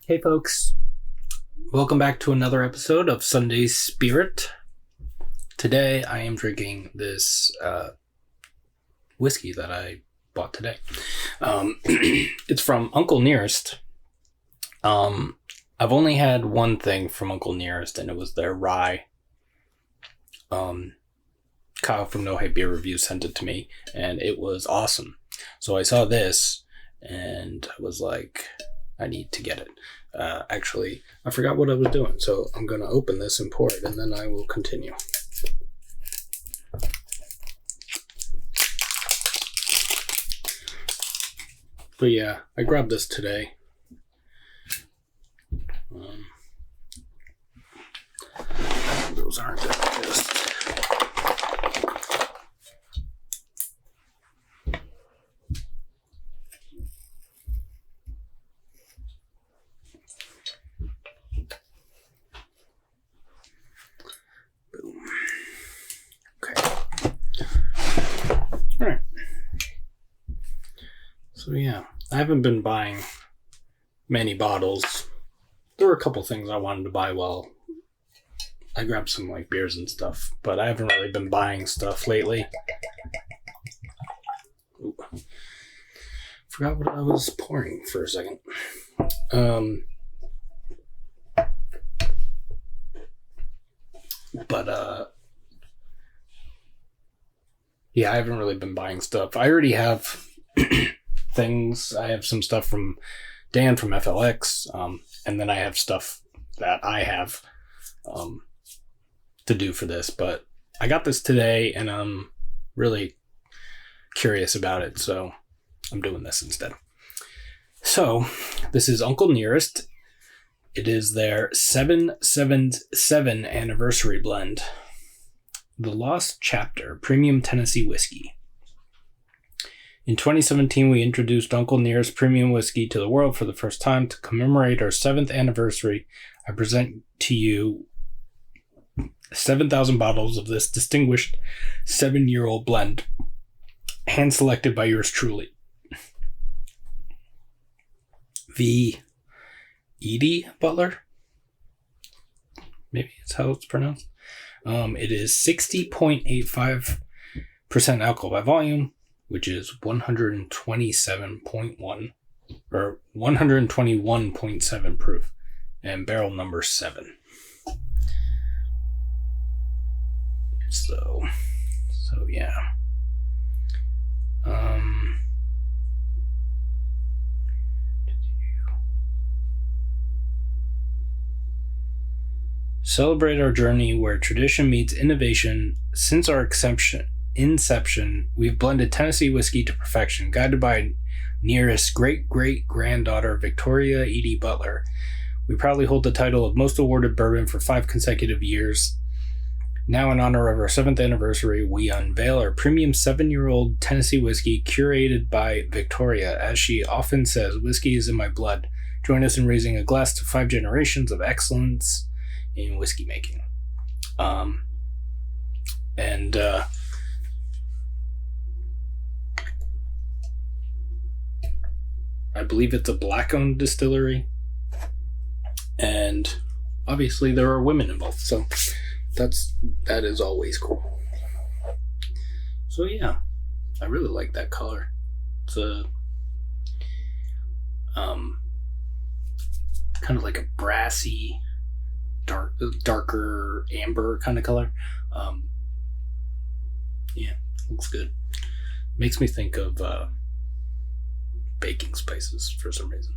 Hey folks, welcome back to another episode of Sunday Spirit. Today I am drinking this whiskey that I bought today. It's from Uncle Nearest. I've only had one thing from Uncle Nearest, and it was their rye. Kyle from No Hate Beer Review sent it to me, and it was awesome. So I saw this, and I was like, I need to get it. Actually, I forgot what I was doing, so I'm going to open this and pour it, and then I will continue. But yeah, I grabbed this today. Those aren't that just. Alright. So yeah, I haven't been buying many bottles. There were a couple things I wanted to buy while I grabbed some like beers and stuff, but I haven't really been buying stuff lately. Ooh. Forgot what I was pouring for a second. Yeah, I haven't really been buying stuff. I already have things. I have some stuff from Dan from FLX, and then I have stuff that I have to do for this. But I got this today, and I'm really curious about it, so I'm doing this instead. So, this is Uncle Nearest. It is their 777 anniversary blend. The Lost Chapter Premium Tennessee Whiskey. In 2017, we introduced Uncle Nearest Premium Whiskey to the world for the first time. To commemorate our 7th anniversary, I present to you 7,000 bottles of this distinguished 7-year-old blend, hand-selected by yours truly. V. Edie Butler? Maybe that's how it's pronounced. It is 60.85% alcohol by volume, which is 127.1 or 121.7 proof, and barrel number 7. So yeah. Celebrate our journey where tradition meets innovation. Since our inception, we've blended Tennessee whiskey to perfection, guided by Nearest's great-great-granddaughter, Victoria Edie Butler. We proudly hold the title of Most Awarded Bourbon for 5 consecutive years. Now, in honor of our 7th anniversary, we unveil our premium 7-year-old Tennessee whiskey curated by Victoria. As she often says, whiskey is in my blood. Join us in raising a glass to 5 generations of excellence in whiskey making. I believe it's a black-owned distillery, and obviously there are women involved, so that is always cool. So yeah, I really like that color. It's a kind of like a brassy, darker amber kind of color. Yeah, looks good. Makes me think of baking spices for some reason.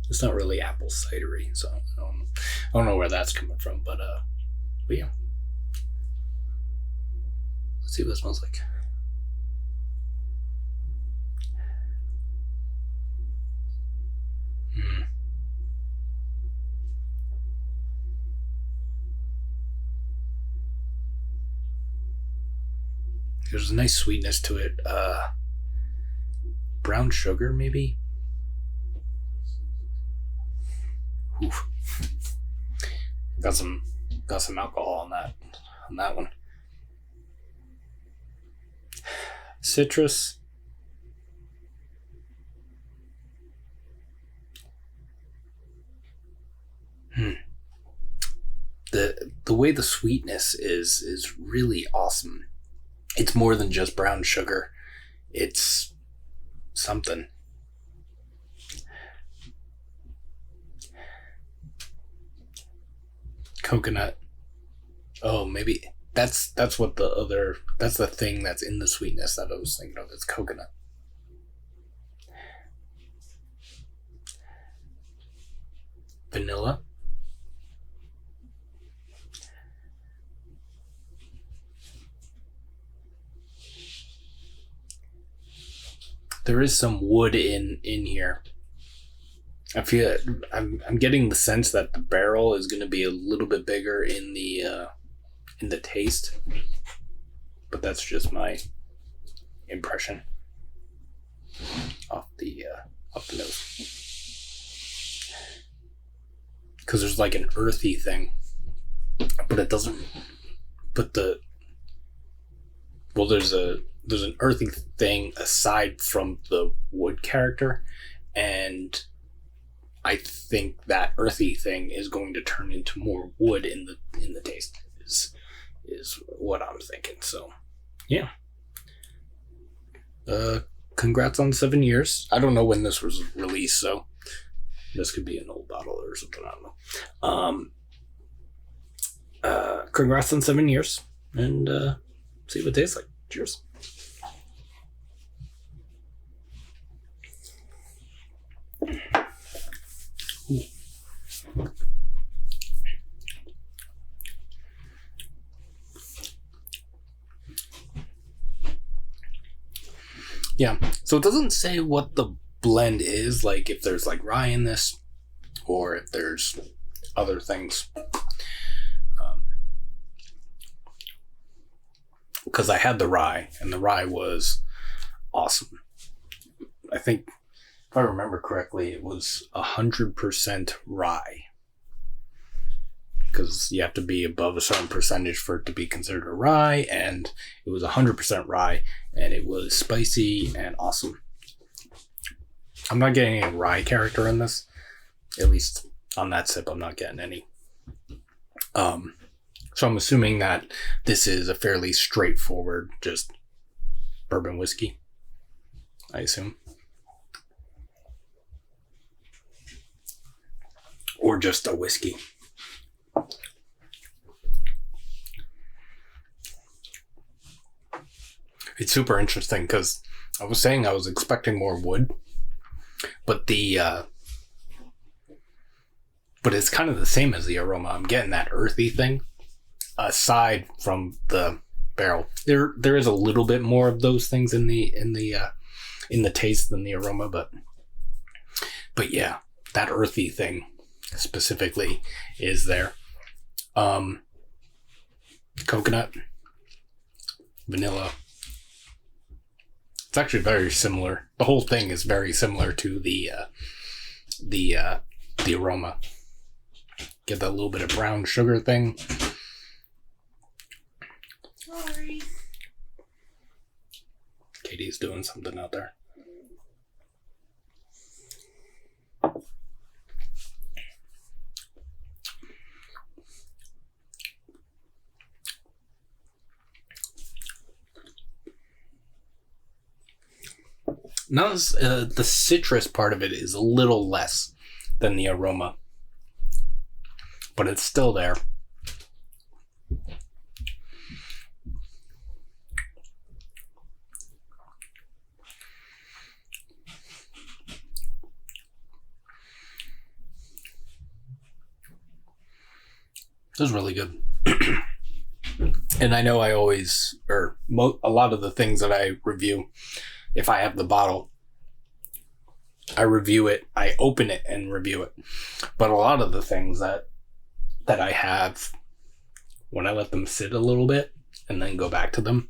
It's not really apple cidery, so I don't know where that's coming from, but yeah. Let's see what it smells like. There's a nice sweetness to it. Brown sugar, maybe? Oof. Got some alcohol on that one. Citrus. the way the sweetness is really awesome. It's more than just brown sugar. It's something. Coconut. Oh, maybe that's what that's the thing that's in the sweetness that I was thinking of. It's coconut. Vanilla. There is some wood in here. I feel I'm getting the sense that the barrel is going to be a little bit bigger in the taste, but that's just my impression off the nose. Because there's like an earthy thing, but it doesn't. But there's an earthy thing aside from the wood character, and I think that earthy thing is going to turn into more wood in the taste. Is what I'm thinking. So, yeah. Congrats on 7 years. I don't know when this was released, so this could be an old bottle or something. I don't know. Congrats on 7 years, and see what it tastes like. Cheers. Ooh. Yeah, so it doesn't say what the blend is, like if there's like rye in this or if there's other things. Because I had the rye, and the rye was awesome. I think, if I remember correctly, it was 100% rye. Because you have to be above a certain percentage for it to be considered a rye, and it was 100% rye, and it was spicy and awesome. I'm not getting any rye character in this. At least on that sip, I'm not getting any. So I'm assuming that this is a fairly straightforward, just bourbon whiskey, I assume. Or just a whiskey. It's super interesting because I was saying I was expecting more wood, but but it's kind of the same as the aroma. I'm getting that earthy thing. Aside from the barrel, there is a little bit more of those things in the taste than the aroma, but yeah, that earthy thing specifically is there. Coconut, vanilla. It's actually very similar. The whole thing is very similar to the aroma. Get that little bit of brown sugar thing. Sorry. Katie's doing something out there. Notice the citrus part of it is a little less than the aroma, but it's still there. This is really good. And I know I always, a lot of the things that I review, if I have the bottle, I review it, I open it and review it. But a lot of the things that I have, when I let them sit a little bit and then go back to them,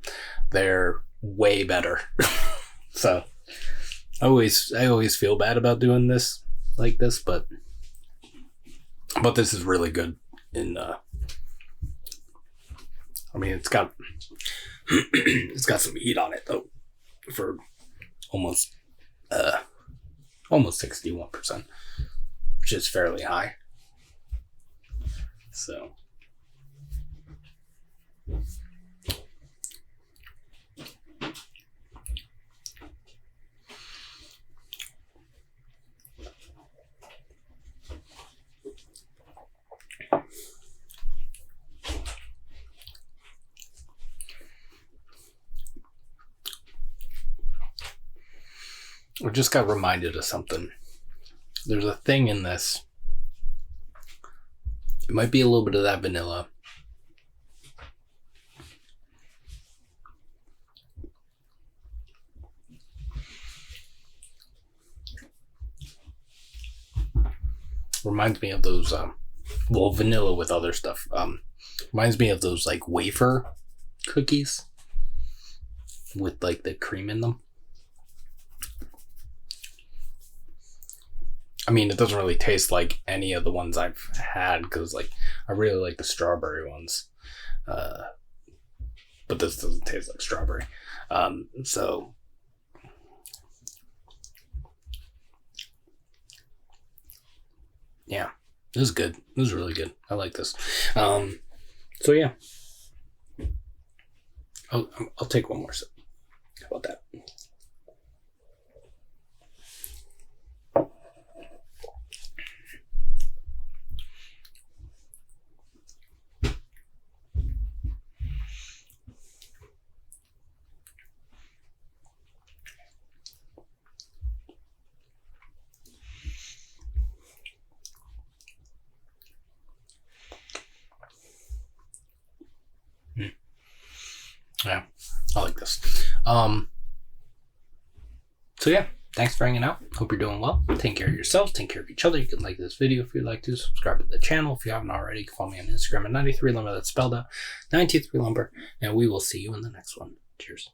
they're way better. So I always feel bad about doing this like this, but this is really good. I mean, it's got some heat on it though, for almost 61%, which is fairly high. So I just got reminded of something. There's a thing in this. It might be a little bit of that vanilla. Reminds me of those, vanilla with other stuff. Reminds me of those like wafer cookies with like the cream in them. I mean, it doesn't really taste like any of the ones I've had because like I really like the strawberry ones. But this doesn't taste like strawberry. So yeah, this is good. This is really good. I like this. So yeah, I'll take one more sip. How about that? Yeah, I like this. So yeah, thanks for hanging out. Hope you're doing well. Take care of yourselves. Take care of each other. You can like this video if you'd like to. Subscribe to the channel if you haven't already. You can follow me on Instagram at 93lumber. That's spelled out 93lumber. And we will see you in the next one. Cheers.